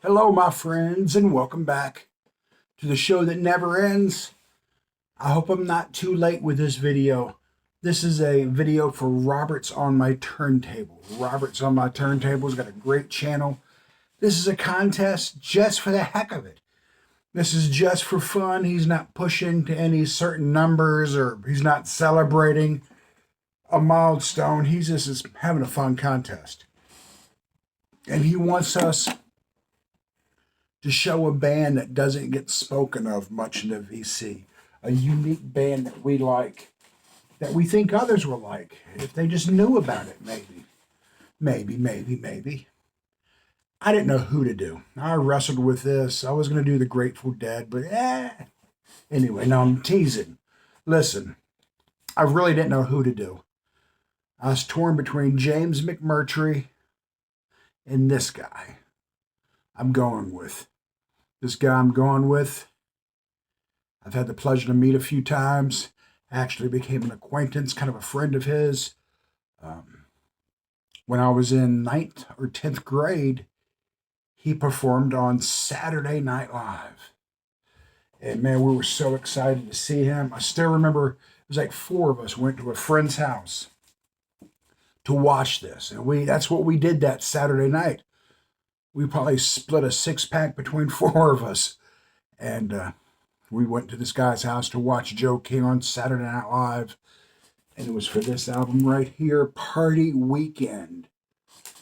Hello, my friends, and welcome back to the show that never ends. I hope I'm not too late with this video. This is a video for Robert's on My Turntable. Robert's on My Turntable has got a great channel. This is a contest just for the heck of it. This is just for fun. He's not pushing to any certain numbers or he's not celebrating a milestone. He's just is having a fun contest. And he wants us to show a band that doesn't get spoken of much in the VC, a unique band that we like, that we think others will like, if they just knew about it, maybe. Maybe. I didn't know who to do. I wrestled with this. I was going to do the Grateful Dead, but anyway, no, I'm teasing. Listen, I really didn't know who to do. I was torn between James McMurtry and this guy. I'm going with. This guy I'm going with, I've had the pleasure to meet a few times. Actually became an acquaintance, kind of a friend of his. When I was in 9th or 10th grade, he performed on Saturday Night Live. And man, we were so excited to see him. I still remember it was like 4 of us went to a friend's house to watch this. And that's what we did that Saturday night. We probably split a 6-pack between 4 of us. And we went to this guy's house to watch Joe King on Saturday Night Live. And it was for this album right here, Party Weekend.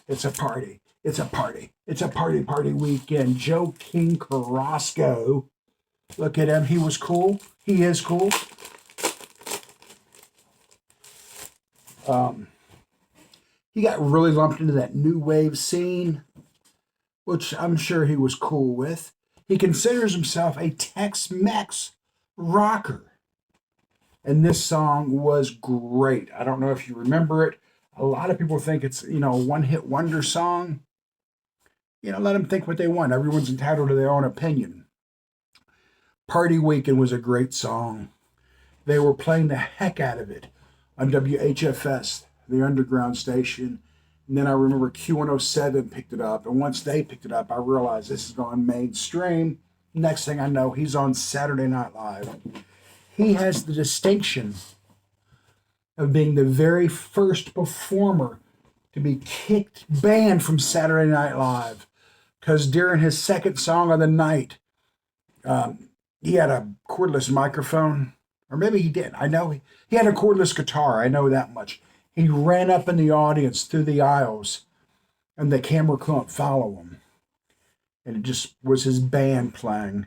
It's a party. It's a party. It's a party weekend. Joe King Carrasco. Look at him. He was cool. He is cool. He got really lumped into that new wave scene, which I'm sure he was cool with. He considers himself a Tex-Mex rocker. And this song was great. I don't know if you remember it. A lot of people think it's, a one-hit wonder song. Let them think what they want. Everyone's entitled to their own opinion. Party Weekend was a great song. They were playing the heck out of it on WHFS, the underground station. And then I remember Q107 picked it up. And once they picked it up, I realized this has gone mainstream. Next thing I know, he's on Saturday Night Live. He has the distinction of being the very first performer to be banned from Saturday Night Live. Because during his second song of the night, he had a cordless microphone. Or maybe he didn't. I know he had a cordless guitar. I know that much. He ran up in the audience through the aisles, and the camera couldn't follow him. And it just was his band playing.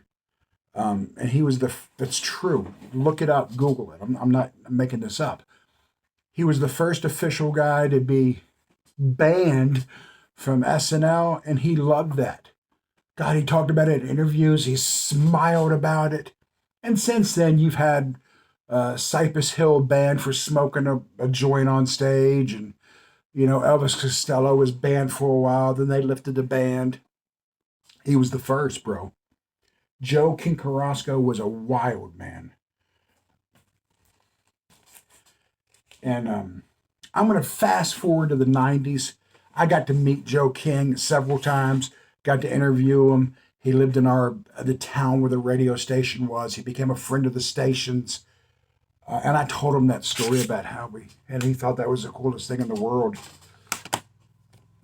And he was that's true. Look it up, Google it. I'm not making this up. He was the first official guy to be banned from SNL, and he loved that. God, he talked about it in interviews. He smiled about it. And since then, you've had Cypress Hill banned for smoking a joint on stage. And, Elvis Costello was banned for a while. Then they lifted the ban. He was the first, bro. Joe King Carrasco was a wild man. And I'm going to fast forward to the 90s. I got to meet Joe King several times, got to interview him. He lived in the town where the radio station was. He became a friend of the station's. And I told him that story about and he thought that was the coolest thing in the world.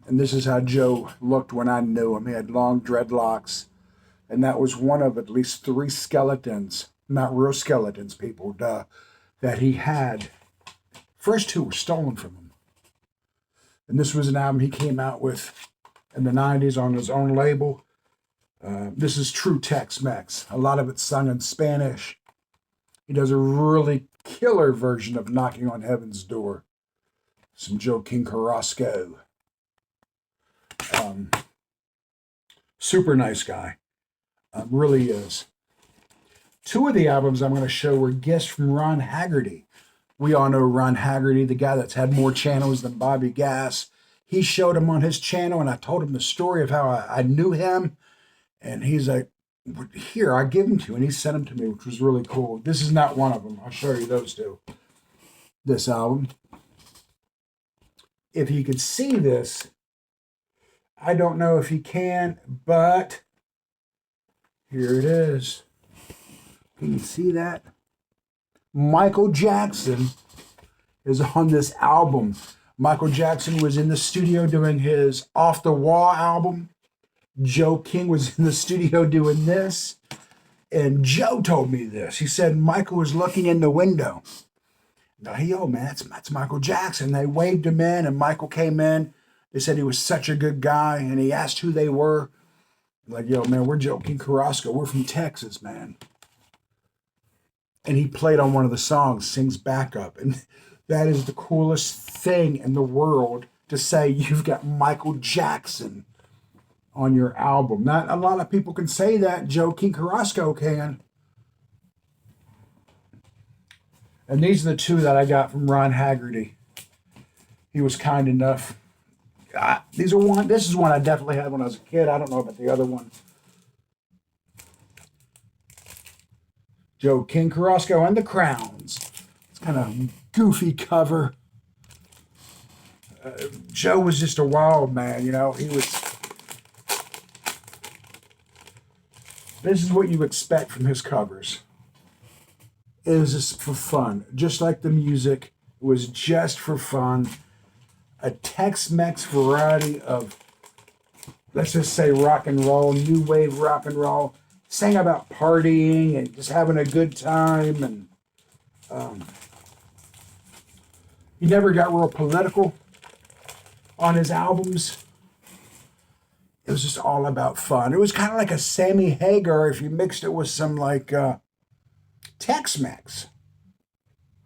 And this is how Joe looked when I knew him. He had long dreadlocks. And that was one of at least 3 skeletons, not real skeletons, people, that he had. First 2 were stolen from him. And this was an album he came out with in the 90s on his own label. This is true Tex-Mex. A lot of it's sung in Spanish. He does a really killer version of Knocking on Heaven's Door. Some Joe King Carrasco. Super nice guy. Really is. 2 of the albums I'm going to show were gifts from Ron Haggerty. We all know Ron Haggerty, the guy that's had more channels than Bobby Gass. He showed him on his channel, and I told him the story of how I knew him. And he's like, here, I give them to you. And he sent them to me, which was really cool. This is not one of them. I'll show you those 2. This album. If you could see this, I don't know if he can, but here it is. Can you see that? Michael Jackson is on this album. Michael Jackson was in the studio doing his Off the Wall album. Joe King was in the studio doing this. And Joe told me this. He said Michael was looking in the window. Now, yo, man, that's Michael Jackson. They waved him in, and Michael came in. They said he was such a good guy, and he asked who they were. Like, yo, man, we're Joe King Carrasco. We're from Texas, man. And he played on one of the songs, sings backup. And that is the coolest thing in the world to say you've got Michael Jackson on your album. Not a lot of people can say that. Joe King Carrasco can. And these are the two that I got from Ron Haggerty. He was kind enough. This is one I definitely had when I was a kid. I don't know about the other one. Joe King Carrasco and the Crowns. It's kind of goofy cover. Joe was just a wild man, you know. This is what you expect from his covers. It was just for fun. Just like the music, it was just for fun. A Tex-Mex variety of, let's just say, rock and roll, new wave rock and roll. Sang about partying and just having a good time. And he never got real political on his albums. It was just all about fun. It was kind of like a Sammy Hagar if you mixed it with some like Tex-Mex.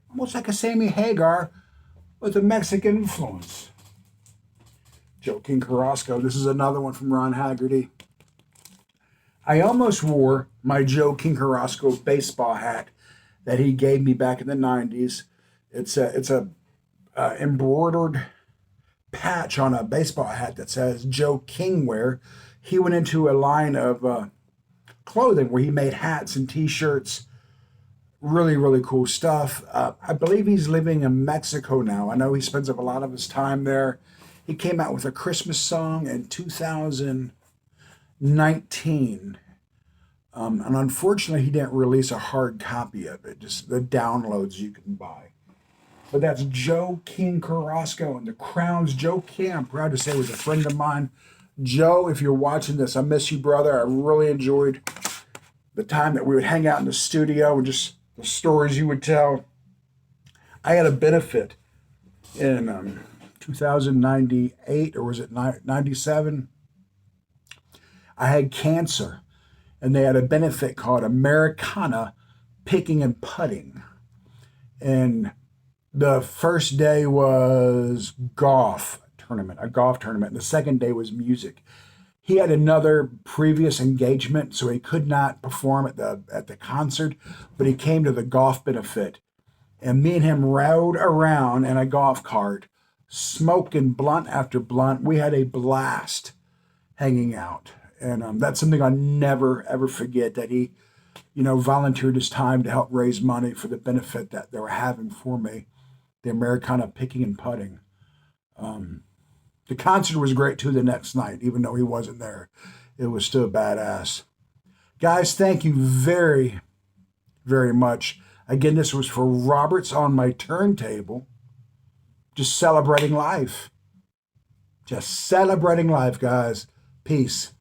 Almost like a Sammy Hagar with a Mexican influence. Joe King Carrasco. This is another one from Ron Haggerty. I almost wore my Joe King Carrasco baseball hat that he gave me back in the 90s. It's a embroidered patch on a baseball hat that says Joe King wear. He went into a line of clothing where he made hats and t-shirts. Really, really cool stuff. I believe he's living in Mexico now. I know he spends a lot of his time there. He came out with a Christmas song in 2019. And unfortunately, he didn't release a hard copy of it, just the downloads you can buy. But that's Joe King Carrasco and the Crowns. Joe King, I'm proud to say, was a friend of mine. Joe, if you're watching this, I miss you, brother. I really enjoyed the time that we would hang out in the studio and just the stories you would tell. I had a benefit in 2098, or was it 97? I had cancer, and they had a benefit called Americana Picking and Putting. And the first day was a golf tournament. And the second day was music. He had another previous engagement, so he could not perform at the concert, but he came to the golf benefit. And me and him rode around in a golf cart, smoking blunt after blunt. We had a blast hanging out. And that's something I'll never, ever forget, that he, volunteered his time to help raise money for the benefit that they were having for me, the Americana Picking and Putting. The concert was great, too, the next night, even though he wasn't there. It was still badass. Guys, thank you very, very much. Again, this was for Roberts on my turntable. Just celebrating life. Just celebrating life, guys. Peace.